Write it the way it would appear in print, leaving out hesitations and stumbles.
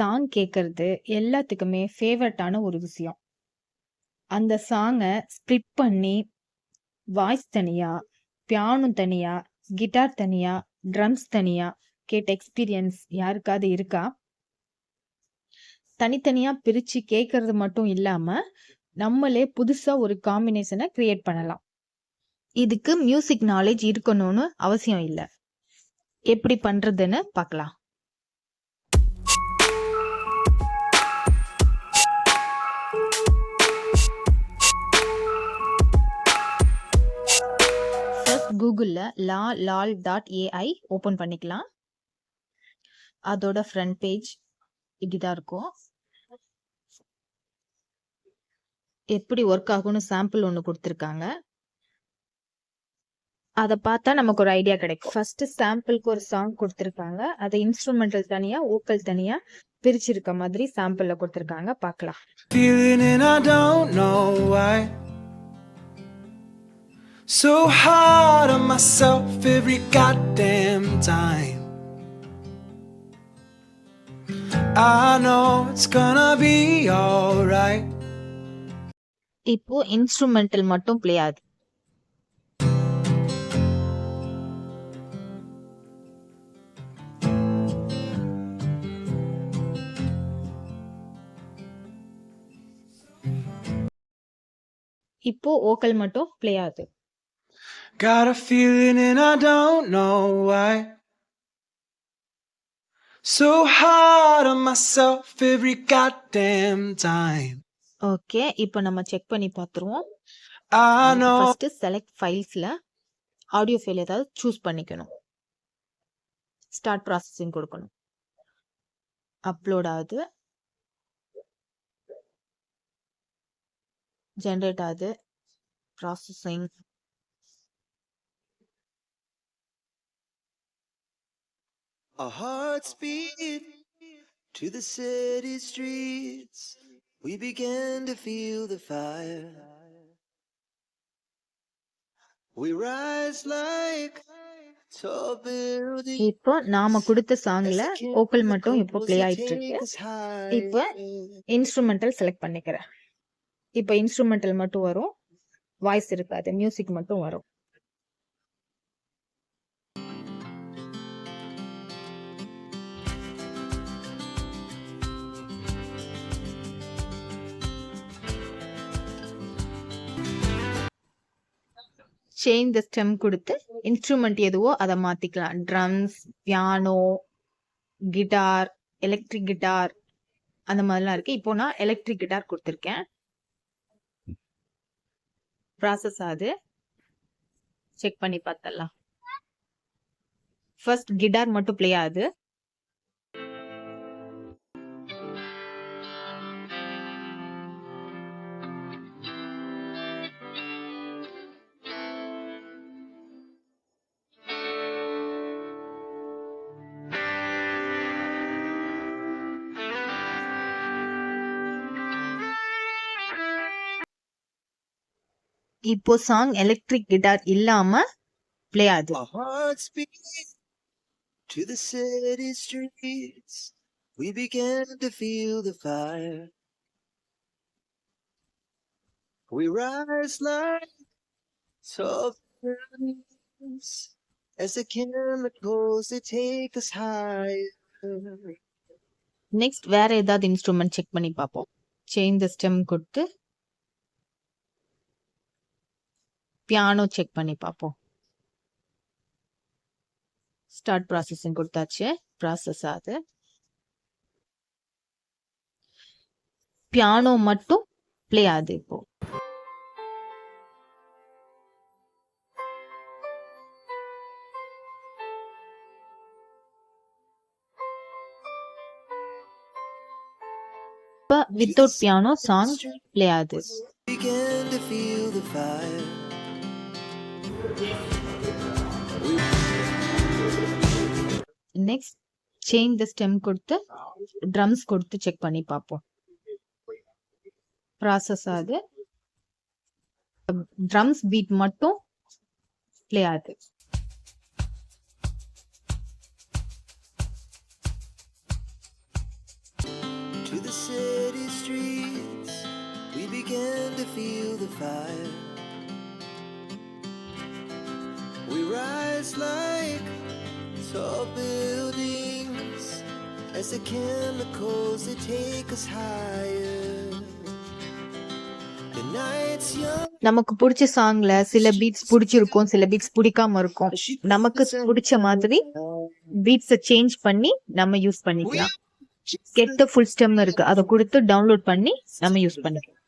Song கேட்கறது எல்லாத்துக்குமே ஃபேவரட்டான ஒரு விஷயம். அந்த சாங்க ஸ்ப்ளிட் பண்ணி, வாய்ஸ் தனியா, பியானோ தனியா, கிட்டார் தனியா, ட்ரம்ஸ் தனியா கேட்ட எக்ஸ்பீரியன்ஸ் யாருக்காவது இருக்கா? தனித்தனியா பிரிச்சு கேட்கறது மட்டும் இல்லாம, நம்மளே புதுசா ஒரு காம்பினேஷனை கிரியேட் பண்ணலாம். இதுக்கு மியூசிக் நாலேஜ் இருக்கணும்னு அவசியம் இல்ல. எப்படி பண்றதுன்னு பார்க்கலாம். ஃபர்ஸ்ட் கூகுள்ல lal.ai ஓபன் பண்ணிக்கலாம். அதோட ஃப்ரண்ட் பேஜ் இப்படிதான் இருக்கும். எப்படி ஒர்க் ஆகும்னு சாம்பிள் ஒன்று கொடுத்துருக்காங்க. அதை பார்த்தா நமக்கு ஒரு ஐடியா கிடைக்கும். ஃபர்ஸ்ட் சாம்பிளுக்கு ஒரு சாங் கொடுத்துருக்காங்க. அதை இன்ஸ்ட்ருமெண்டல் தனியா, வோக்கல் தனியா பிரிச்சிருக்க மாதிரி சாம்பிள்ல கொடுத்துருக்காங்க. பார்க்கலாம். Feeling and I don't know why. So hard on myself every goddamn time. I know it's gonna be alright. இப்போ இன்ஸ்ட்ருமெண்டல் மட்டும் பிளே ஆகுது. இப்போ வோக்கல் மட்டும் பிளே ஆகுது. Got a feeling and I don't know why. So hard on myself every goddamn time. Okay, இப்போ நம்ம check பண்ணி பார்த்துருவோம். I know. ஃபர்ஸ்ட் செலக்ட் ஃபைல்ஸ்ல ஆடியோ ஃபைல் ஏதாவது சூஸ் பண்ணிக்கணும். ஸ்டார்ட் ப்ராசஸிங் கொடுக்கணும். அப்லோட் ஆகுது, ஜென்ரேட் ஆகுது, processing. Our hearts beat to the city streets. We began to feel the fire. We rise like tall buildings. இப்போ நாம கொடுத்த சாங்ல வோக்கல் மட்டும் இப்போ பிளே ஆயிட்டு இருக்கு. இப்போ இன்ஸ்ட்ருமெண்டல் செலக்ட் பண்ணிக்கிறேன். இப்போ இன்ஸ்ட்ருமெண்டல் மட்டும் வரும், வாய்ஸ் இருக்காது, மியூசிக் மட்டும் வரும். சேஞ்ச் த ஸ்டெம் கொடுத்து இன்ஸ்ட்ருமெண்ட் எதுவோ அதை மாத்திக்கலாம். Drums, piano, guitar, electric guitar அந்த மாதிரிலாம் இருக்கு. இப்போ நான் எலக்ட்ரிக் கிட்டார் கொடுத்துருக்கேன். ப்ராசஸ் ஆகுது, செக் பண்ணி பார்த்தலாம். ஃபர்ஸ்ட் கிட்டார் மட்டும் பிளே ஆகுது. இப்போ சாங் எலக்ட்ரிக் கிட்டார் இல்லாம பிளே ஆகுது. Our hearts beat to the city streets. We began to feel the fire. We rise like tall buildings as the chemicals they take us higher. Next வேற ஏதாவது instrument check பண்ணி பார்ப்போம். Change the stem கொடுத்து piano check பண்ணி பார்ப்போம். Start processing கொடுத்தாச்சு, process ஆகுது. Piano மட்டும் பிளே ஆகுது. இப்போ வித்தவுட் பியானோ சாங் பிளே ஆகுது. Began to feel the fire. Next change the stem கொடுத்து ட்ரம்ஸ் கொடுத்து செக் பண்ணி பார்ப்போம். ப்ராசஸ் ஆகுது. ட்ரம்ஸ் பீட் மட்டும் பிளே ஆகுது. the city streets, we began to feel the fire. We rise like tall buildings as the chemicals that take us higher. The night's young. நமக்கு பிடிச்ச சாங்ல சில பீட்ஸ் பிடிச்சிருக்கும், சில பீட்ஸ் பிடிக்காம இருக்கும். நமக்கு பிடிச்ச மாதிரி பீட்ஸை சேஞ்ச் பண்ணி நம்ம யூஸ் பண்ணிக்கலாம். கெட் த ஃபுல் ஸ்டெம் இருக்கு, அதை கொடுத்து டவுன்லோட் பண்ணி நம்ம யூஸ் பண்ணிக்கலாம்.